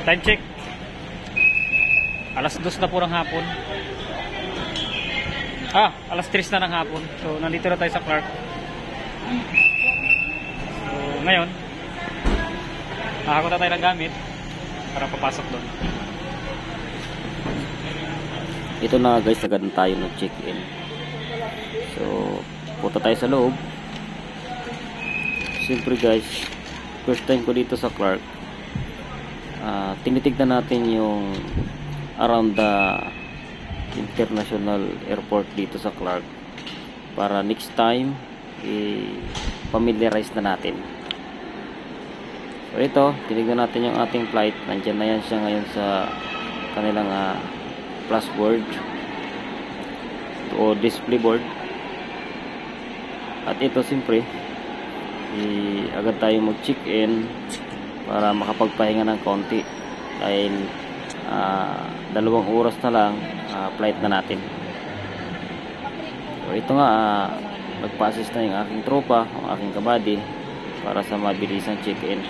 Time check. Alas 2 na po ng hapon. Alas 3 na ng hapon. So, nandito na tayo sa Clark. So, ngayon, nakakunta tayo ng gamit para papasok doon. Ito na guys, agad na tayo nag-check-in. So, punta tayo sa loob. Siyempre guys, first time ko dito sa Clark. Tinitignan natin yung around the international airport dito sa Clark para next time i-familiarize na natin. So ito, tinignan natin yung ating flight. Nandiyan na yan siya ngayon sa kanilang flashboard o display board. At ito siyempre agad tayo mag-check-in para makapagpahinga ng konti dahil 2 oras na lang flight na natin. So ito nga, nagpa-assist na yung aking tropa, ang aking kabady para sa mabilisang check-in.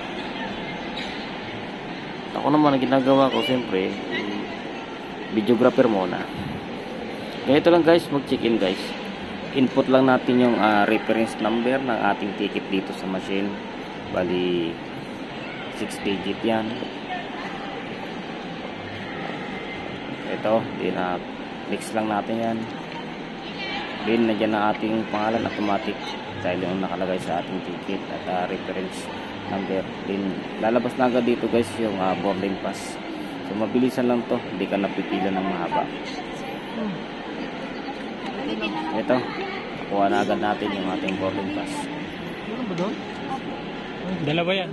Ako naman ang ginagawa ko siyempre videographer muna. Ganito lang guys, mag-check-in guys. Input lang natin yung reference number ng ating ticket dito sa machine. Bali 6 digit yan. Ito, next lang natin yan. Then nandiyan na ating pangalan automatic dahil yung nakalagay sa ating ticket at reference number. Then lalabas na agad dito guys yung boarding pass. So mabilisan lang to, hindi ka napipila ng mahaba. Ito, kuha na agad natin yung ating boarding pass. Ano ba doon? Dalawa yan.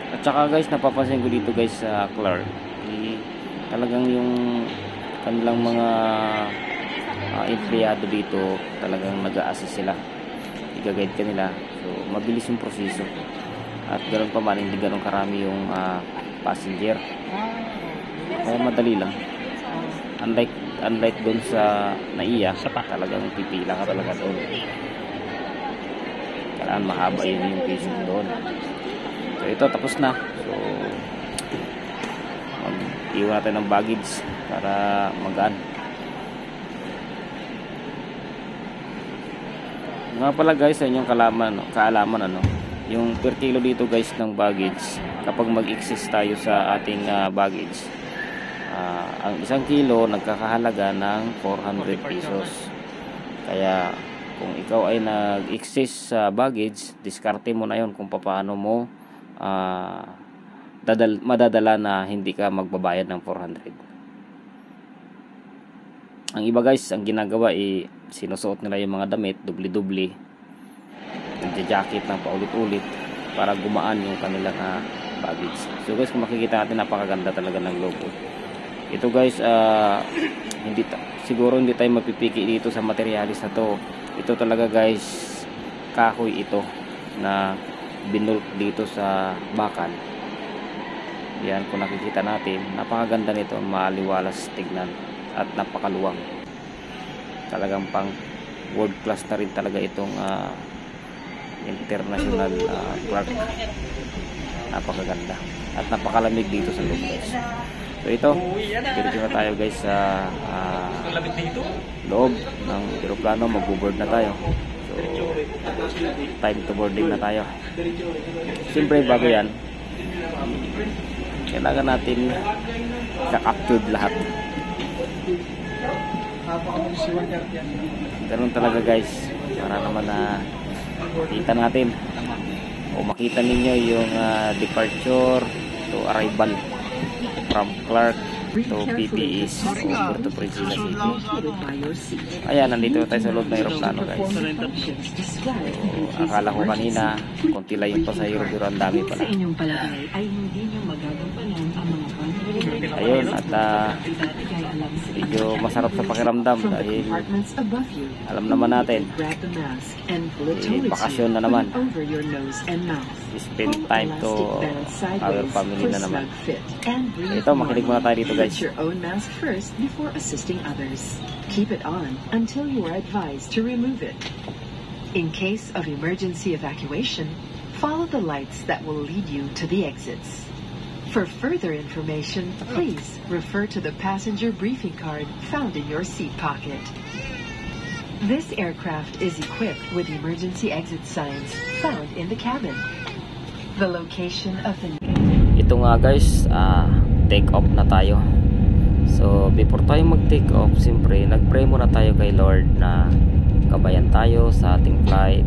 At saka guys, napapansin ko dito guys sa Clark, talagang yung kanilang mga empleyado dito talagang nag-a-assist sila, i-guide ka nila. So mabilis yung proseso at ganoon pa man, hindi ganoon karami yung passenger, kaya madali lang. Unlike doon sa NAIA, talagang pipila ka talaga doon, kailangan mahaba yun yung piso doon. So ito, tapos na. So mag-iwan natin ng baggage para magaan. Nga pala guys, sa inyong kaalaman yung per kilo dito guys ng baggage, kapag mag-excess tayo sa ating baggage, ang 1 kilo nagkakahalaga ng 400 pesos. Kaya kung ikaw ay nag-excess sa baggage, diskarte mo na yon kung paano mo madadala na hindi ka magbabayad ng 400. Ang iba guys, ang ginagawa sinusuot nila yung mga damit dubli-dubli, nagja-jacket ng paulit-ulit para gumaan yung kanilang baggage. So guys, kung makikita natin, napakaganda talaga ng logo. Ito guys, siguro hindi tayo mapipiki dito sa materialis na to. Ito talaga guys, kahoy ito na binulk dito sa bakal. Yan, kung nakikita natin, napakaganda nito, maliwalas tignan at napakaluwang. Talagang pang world class na rin talaga itong international Clark. Napakaganda at napakalamig dito sa loob guys. So ito, diretso na tayo guys sa loob ng eroplano, mag-board na tayo. So time to boarding na tayo. Siyempre bago yan, kailangan natin ka-captured lahat. Ganun talaga guys, para naman kita natin o makita ninyo yung departure to arrival from Clark to PPEs o Puerto Princesa City. Ayan, nandito tayo sa loob ng aeroplano guys. So, akala ko kanina konti lang yung pasahero, pero ang dami pala. Ayun, at medyo masarap sa pakiramdam dahil alam naman natin bakasyon na naman, spend time to our family na naman. Ito, makinig muna tayo dito guys. Put your own mask first before assisting others. Keep it on until you are advised to remove it. In case of emergency evacuation, follow the lights that will lead you to the exits. For further information, please refer to the passenger briefing card found in your seat pocket. This aircraft is equipped with emergency exit signs found in the cabin. The location of the... Ito nga guys, take off na tayo. So before tayo mag take off, siyempre nagpray muna tayo kay Lord na gabayan tayo sa ating flight,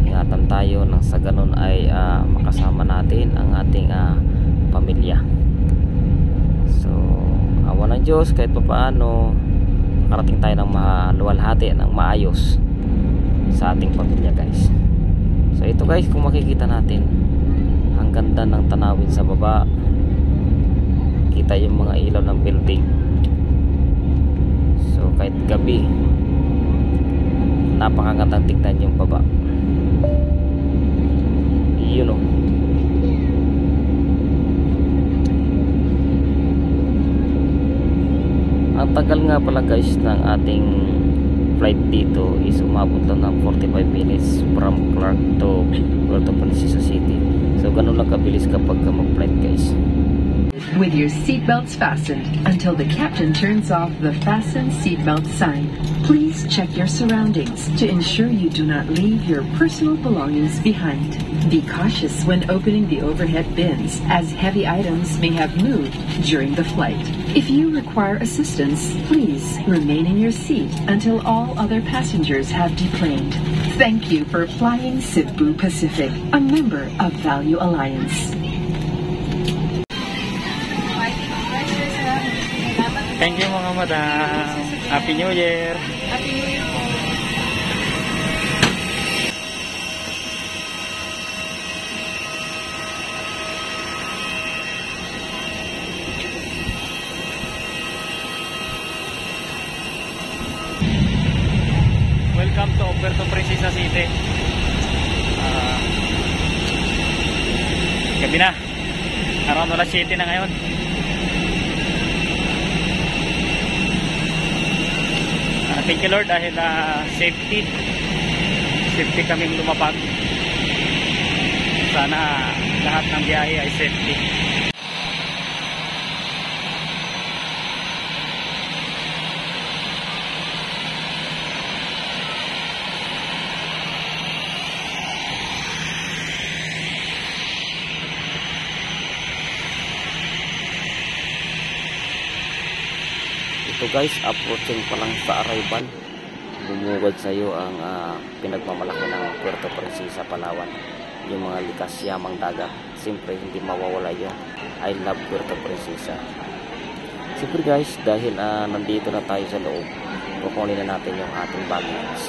ingatan tayo nang sa ganun ay makasama natin ang ating pamilya. So awa ng Diyos, kahit pa paano makarating tayo ng maluwalhati, ng maayos sa ating pamilya guys. So ito guys, kung makikita natin, ang ganda ng tanawin sa baba, kita yung mga ilaw ng building. So kahit gabi, napakagandang tignan yung baba. Yun o. Ang tagal nga pala guys ng ating flight dito is umabot lang ng 45 minutes from Clark to Puerto Princesa City. So ganun lang kabilis kapag mag-flight guys. With your seatbelts fastened until the captain turns off the fasten seatbelt sign. Please check your surroundings to ensure you do not leave your personal belongings behind. Be cautious when opening the overhead bins, as heavy items may have moved during the flight. If you require assistance, please remain in your seat until all other passengers have deplaned. Thank you for flying Cebu Pacific, a member of Value Alliance. Thank you mga madam. Happy New Year. Happy New Year po. Welcome to Puerto Princesa City. Gabi na. Around alas 7 na ngayon. Thank you Lord dahil safety kaming lumapag. Sana lahat ng biyahe ay safety. Ito guys, approaching pa lang sa arrival, bumugod sa iyo ang pinagmamalaki ng Puerto Princesa, Palawan, yung mga likas yamang dagat. Siyempre hindi mawawala yung I love Puerto Princesa. Siyempre guys, dahil nandito na tayo sa loob, kukunin na natin yung ating baggage.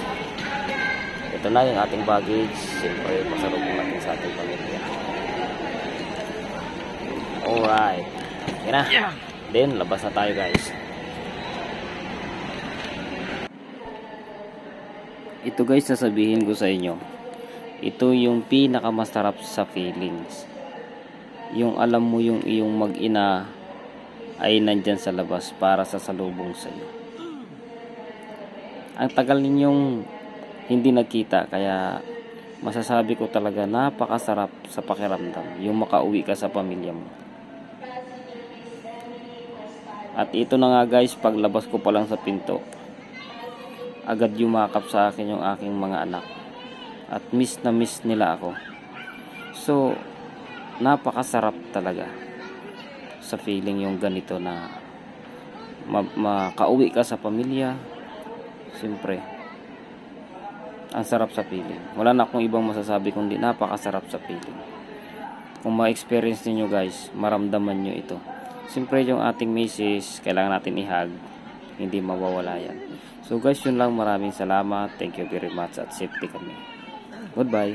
Ito na yung ating baggage. Siyempre pasalubong natin sa ating pamilya. Alright, yan na. Then labas na tayo guys. Ito guys, sasabihin ko sa inyo, ito yung pinakamasarap sa feelings. Yung alam mo yung iyong mag-ina ay nandyan sa labas para sasalubong sa iyo. Ang tagal ninyong hindi nagkita, kaya masasabi ko talaga napakasarap sa pakiramdam yung makauwi ka sa pamilya mo. At ito na nga guys, paglabas ko pa lang sa pinto, agad yumakap sa akin yung aking mga anak at miss na miss nila ako. So napakasarap talaga sa feeling yung ganito na makauwi ka sa pamilya. Siyempre ang sarap sa feeling, wala na akong ibang masasabi kundi napakasarap sa feeling. Kung ma-experience niyo guys, maramdaman nyo ito. Siyempre yung ating misis, kailangan natin ihag, hindi mawawala yan. So guys, yun lang. Maraming salamat. Thank you very much at safety kami. Goodbye.